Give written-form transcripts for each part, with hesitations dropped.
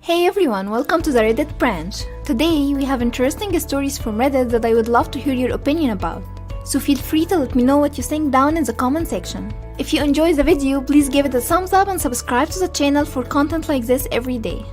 Hey everyone, welcome to the Reddit branch. Today we have interesting stories from Reddit that I would love to hear your opinion about. So feel free to let me know what you think down in the comment section. If you enjoy the video, please give it a thumbs up and subscribe to the channel for content like this every day.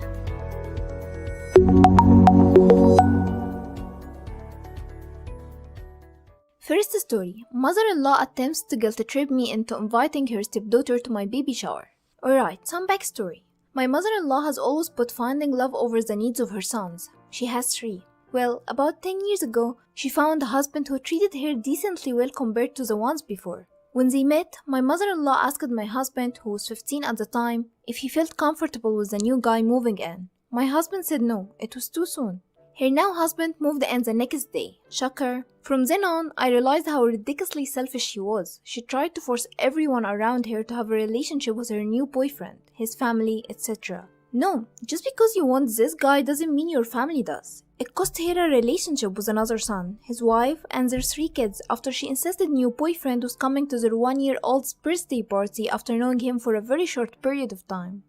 First story, mother-in-law attempts to guilt trip me into inviting her stepdaughter to my baby shower. Alright, some backstory. My mother-in-law has always put finding love over the needs of her sons. She has 3. Well, about 10 years ago, she found a husband who treated her decently well compared to the ones before. When they met, my mother-in-law asked my husband, who was 15 at the time, if he felt comfortable with the new guy moving in. My husband said no, it was too soon. Her now husband moved in the next day. Shocker. From then on, I realized how ridiculously selfish she was. She tried to force everyone around her to have a relationship with her new boyfriend, his family, etc. No, just because you want this guy doesn't mean your family does. It cost her a relationship with another son, his wife, and their 3 kids after she insisted new boyfriend was coming to their 1-year-old's birthday party after knowing him for a very short period of time.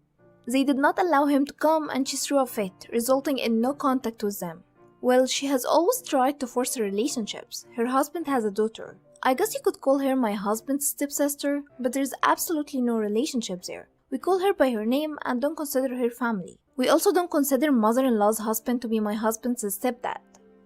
They did not allow him to come and she threw a fit, resulting in no contact with them. Well, she has always tried to force relationships. Her husband has a daughter. I guess you could call her my husband's stepsister, but there's absolutely no relationship there. We call her by her name and don't consider her family. We also don't consider mother-in-law's husband to be my husband's stepdad.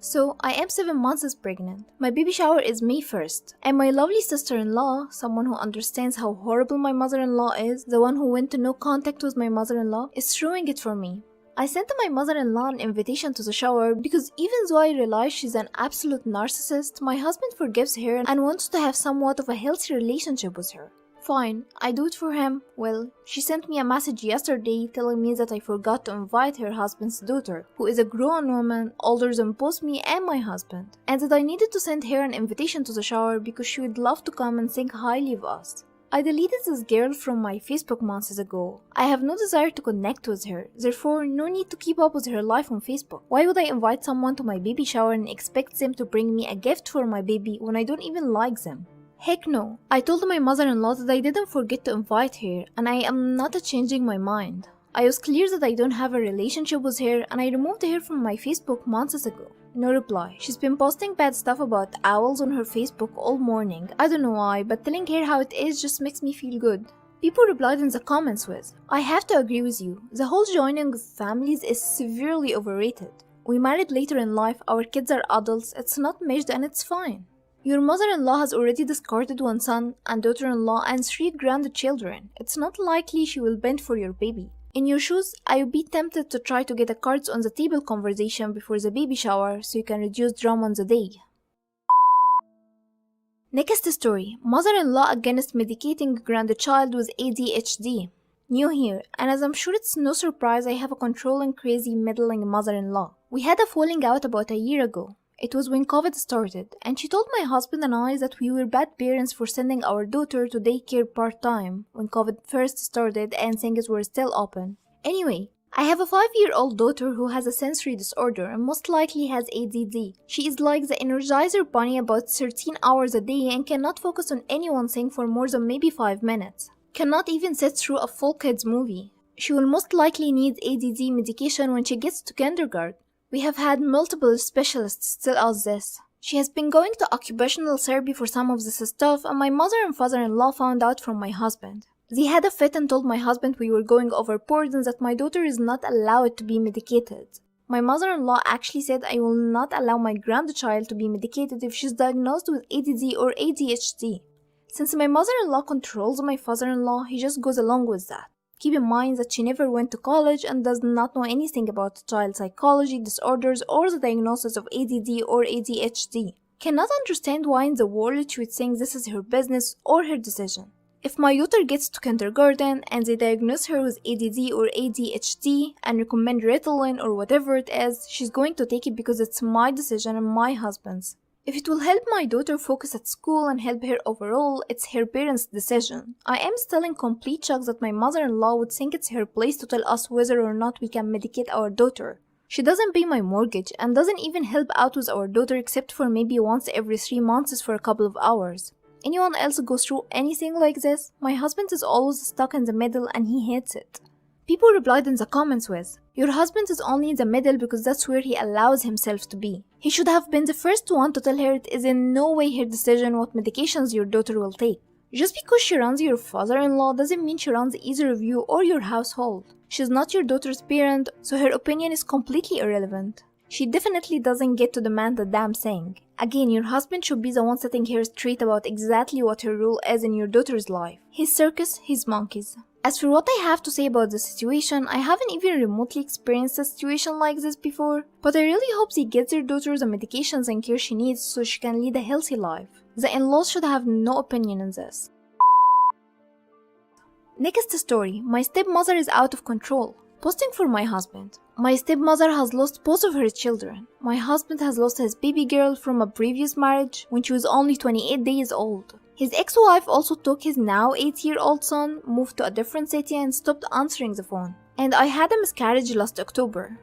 So, I am 7 months pregnant. My baby shower is May 1st. And my lovely sister-in-law, someone who understands how horrible my mother-in-law is, the one who went to no contact with my mother-in-law, is throwing it for me. I sent my mother-in-law an invitation to the shower because even though I realize she's an absolute narcissist, my husband forgives her and wants to have somewhat of a healthy relationship with her. Fine, I do it for him. Well, she sent me a message yesterday telling me that I forgot to invite her husband's daughter, who is a grown woman older than both me and my husband, and that I needed to send her an invitation to the shower because she would love to come and think highly of us. I deleted this girl from my Facebook months ago. I have no desire to connect with her, therefore no need to keep up with her life on Facebook. Why would I invite someone to my baby shower and expect them to bring me a gift for my baby when I don't even like them? Heck no. I told my mother-in-law that I didn't forget to invite her and I am not changing my mind. I was clear that I don't have a relationship with her and I removed her from my Facebook months ago. No reply. She's been posting bad stuff about owls on her Facebook all morning. I don't know why, but telling her how it is just makes me feel good. People replied in the comments with, I have to agree with you. The whole joining of families is severely overrated. We married later in life, our kids are adults, it's not meshed and it's fine. Your mother-in-law has already discarded 1 son and daughter-in-law and 3 grandchildren. It's not likely she will bend for your baby. In your shoes, I would be tempted to try to get a cards on the table conversation before the baby shower so you can reduce drama on the day. Next story, mother-in-law against medicating grandchild with ADHD. New here, and as I'm sure it's no surprise, I have a controlling, crazy, meddling mother-in-law. We had a falling out about a year ago. It was when COVID started, and she told my husband and I that we were bad parents for sending our daughter to daycare part-time when COVID first started and things were still open. Anyway, I have a 5-year-old daughter who has a sensory disorder and most likely has ADD. She is like the Energizer Bunny about 13 hours a day and cannot focus on any one thing for more than maybe 5 minutes. Cannot even sit through a full kids movie. She will most likely need ADD medication when she gets to kindergarten. We have had multiple specialists tell us this. She has been going to occupational therapy for some of this stuff and my mother and father-in-law found out from my husband. They had a fit and told my husband we were going overboard and that my daughter is not allowed to be medicated. My mother-in-law actually said I will not allow my grandchild to be medicated if she's diagnosed with ADD or ADHD. Since my mother-in-law controls my father-in-law, he just goes along with that. Keep in mind that she never went to college and does not know anything about child psychology disorders or the diagnosis of ADD or ADHD. Cannot understand why in the world she would think this is her business or her decision. If my daughter gets to kindergarten and they diagnose her with ADD or ADHD and recommend Ritalin or whatever it is, she's going to take it because it's my decision and my husband's. If it will help my daughter focus at school and help her overall, it's her parents' decision. I am still in complete shock that my mother-in-law would think it's her place to tell us whether or not we can medicate our daughter. She doesn't pay my mortgage and doesn't even help out with our daughter except for maybe once every 3 months for a couple of hours. Anyone else go through anything like this? My husband is always stuck in the middle and he hates it. People replied in the comments with, "Your husband is only in the middle because that's where he allows himself to be. He should have been the first one to tell her it is in no way her decision what medications your daughter will take. Just because she runs your father-in-law doesn't mean she runs either of you or your household. She's not your daughter's parent, so her opinion is completely irrelevant. She definitely doesn't get to demand a damn thing. Again, your husband should be the one setting her straight about exactly what her role is in your daughter's life. His circus, his monkeys." As for what I have to say about the situation, I haven't even remotely experienced a situation like this before, but I really hope they get their daughter the medications and care she needs so she can lead a healthy life. The in-laws should have no opinion on this. Next story, my stepmother is out of control. Posting for my husband. My stepmother has lost both of her children. My husband has lost his baby girl from a previous marriage when she was only 28 days old. His ex-wife also took his now 8-year-old son, moved to a different city and stopped answering the phone. And I had a miscarriage last October.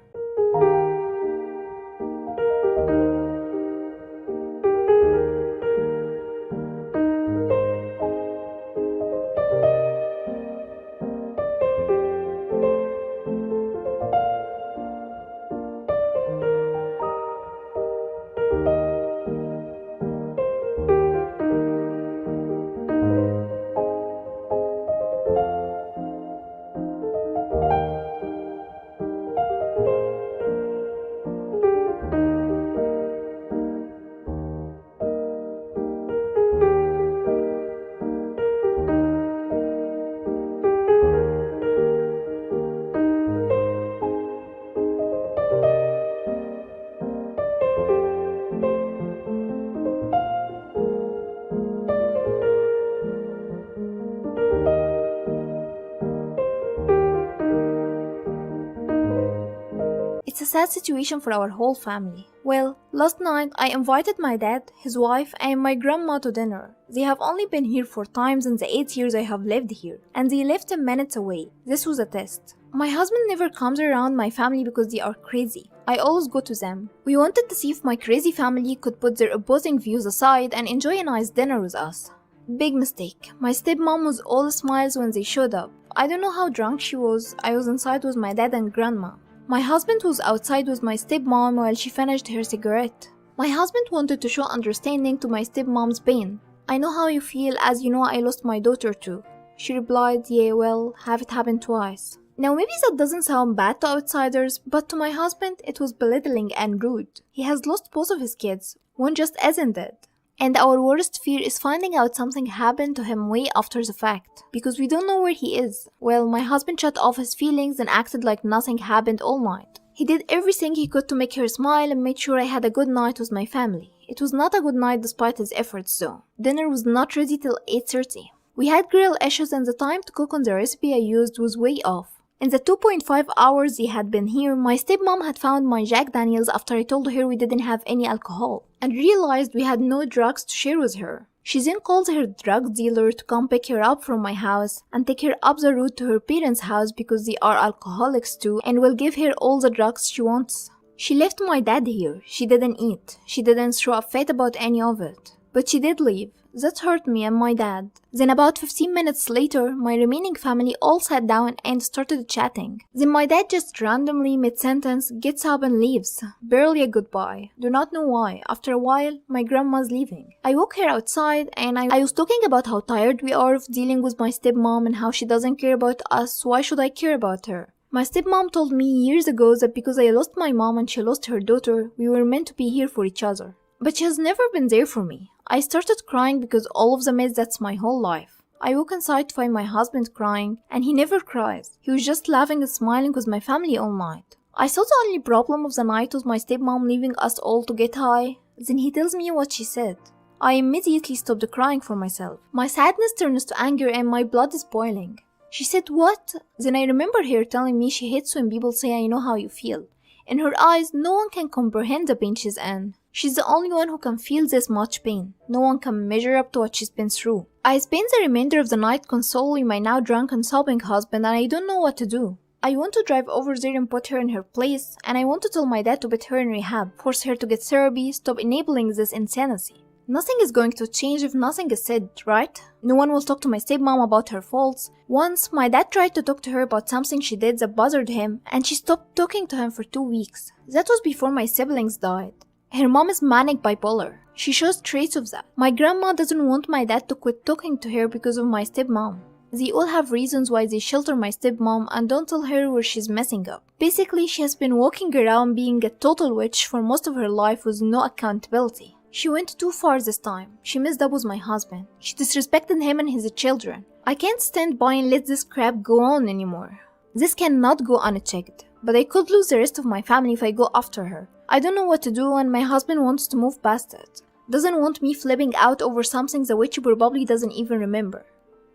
It's a sad situation for our whole family. Well, last night I invited my dad, his wife, and my grandma to dinner. They have only been here 4 times in the 8 years I have lived here, and they lived 10 minutes away. This was a test. My husband never comes around my family because they are crazy. I always go to them. We wanted to see if my crazy family could put their opposing views aside and enjoy a nice dinner with us. Big mistake. My stepmom was all smiles when they showed up. I don't know how drunk she was. I was inside with my dad and grandma. My husband was outside with my stepmom while she finished her cigarette. My husband wanted to show understanding to my stepmom's pain. "I know how you feel, as you know I lost my daughter too." She replied, "Yeah, well, have it happened twice." Now maybe that doesn't sound bad to outsiders, but to my husband it was belittling and rude. He has lost both of his kids. One just isn't dead. And our worst fear is finding out something happened to him way after the fact, because we don't know where he is. Well, my husband shut off his feelings and acted like nothing happened all night. He did everything he could to make her smile and made sure I had a good night with my family. It was not a good night despite his efforts though. Dinner was not ready till 8:30. We had grill issues and the time to cook on the recipe I used was way off. In the 2.5 hours they had been here, my stepmom had found my Jack Daniels after I told her we didn't have any alcohol, and realized we had no drugs to share with her. She then called her drug dealer to come pick her up from my house and take her up the road to her parents' house because they are alcoholics too and will give her all the drugs she wants. She left my dad here. She didn't eat. She didn't throw a fit about any of it. But she did leave. That hurt me and my dad. Then about 15 minutes later, my remaining family all sat down and started chatting. Then my dad just randomly mid-sentence gets up and leaves. Barely a goodbye. Do not know why. After a while, my grandma's leaving. I woke her outside and I was talking about how tired we are of dealing with my stepmom and how she doesn't care about us. Why should I care about her? My stepmom told me years ago that because I lost my mom and she lost her daughter, we were meant to be here for each other. But she has never been there for me. I started crying because all of them is that's my whole life. I woke inside to find my husband crying, and he never cries. He was just laughing and smiling with my family all night. I thought the only problem of the night was my stepmom leaving us all to get high. Then he tells me what she said. I immediately stopped crying for myself. My sadness turns to anger and my blood is boiling. She said, "What?" Then I remember her telling me she hates when people say I know how you feel. In her eyes, no one can comprehend the pain she's in. She's the only one who can feel this much pain. No one can measure up to what she's been through. I spent the remainder of the night consoling my now drunk and sobbing husband, and I don't know what to do. I want to drive over there and put her in her place, and I want to tell my dad to put her in rehab, force her to get therapy, stop enabling this insanity. Nothing is going to change if nothing is said, right? No one will talk to my stepmom about her faults. Once, my dad tried to talk to her about something she did that bothered him, and she stopped talking to him for 2 weeks. That was before my siblings died. Her mom is manic bipolar. She shows traits of that. My grandma doesn't want my dad to quit talking to her because of my stepmom. They all have reasons why they shelter my stepmom and don't tell her where she's messing up. Basically, she has been walking around being a total witch for most of her life with no accountability. She went too far this time. She messed up with my husband. She disrespected him and his children. I can't stand by and let this crap go on anymore. This cannot go unchecked, but I could lose the rest of my family if I go after her. I don't know what to do and my husband wants to move past it. Doesn't want me flipping out over something the witch probably doesn't even remember.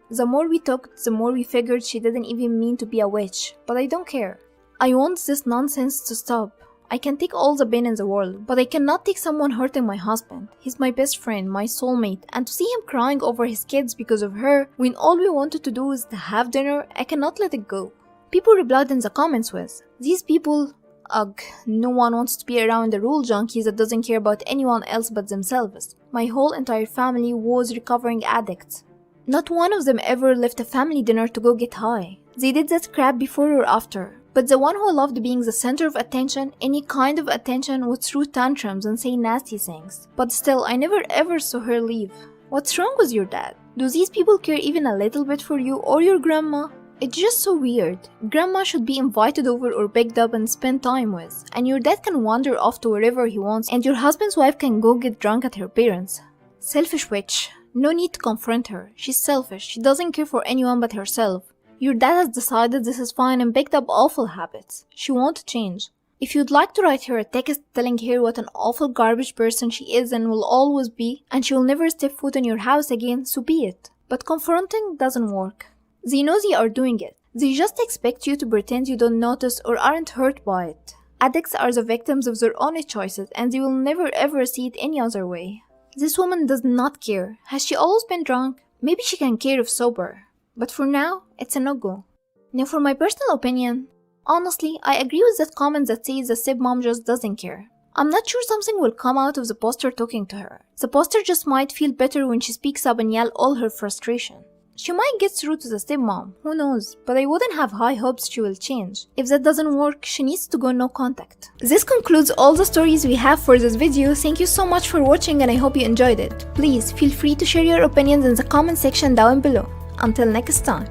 The more we talked, the more we figured she didn't even mean to be a witch, but I don't care. I want this nonsense to stop. I can take all the pain in the world, but I cannot take someone hurting my husband. He's my best friend, my soulmate, and to see him crying over his kids because of her, when all we wanted to do is to have dinner, I cannot let it go. People replied in the comments with, "These people, ugh, no one wants to be around a rule junkie that doesn't care about anyone else but themselves. My whole entire family was recovering addicts. Not one of them ever left a family dinner to go get high. They did that crap before or after. But the one who loved being the center of attention, any kind of attention, would throw tantrums and say nasty things. But still, I never ever saw her leave. What's wrong with your dad? Do these people care even a little bit for you or your grandma? It's just so weird. Grandma should be invited over or picked up and spent time with, and your dad can wander off to wherever he wants, and your husband's wife can go get drunk at her parents'. Selfish witch. No need to confront her. She's selfish. She doesn't care for anyone but herself. Your dad has decided this is fine and picked up awful habits. She won't change. If you'd like to write her a text telling her what an awful garbage person she is and will always be, and she will never step foot in your house again, so be it. But confronting doesn't work. They know they are doing it. They just expect you to pretend you don't notice or aren't hurt by it. Addicts are the victims of their own choices and they will never ever see it any other way. This woman does not care. Has she always been drunk? Maybe she can care if sober. But for now, it's a no-go. Now for my personal opinion, honestly, I agree with that comment that says the stepmom just doesn't care. I'm not sure something will come out of the poster talking to her. The poster just might feel better when she speaks up and yell all her frustration. She might get through to the stepmom, who knows, but I wouldn't have high hopes she will change. If that doesn't work, she needs to go no contact. This concludes all the stories we have for this video. Thank you so much for watching and I hope you enjoyed it. Please feel free to share your opinions in the comment section down below. Until next time.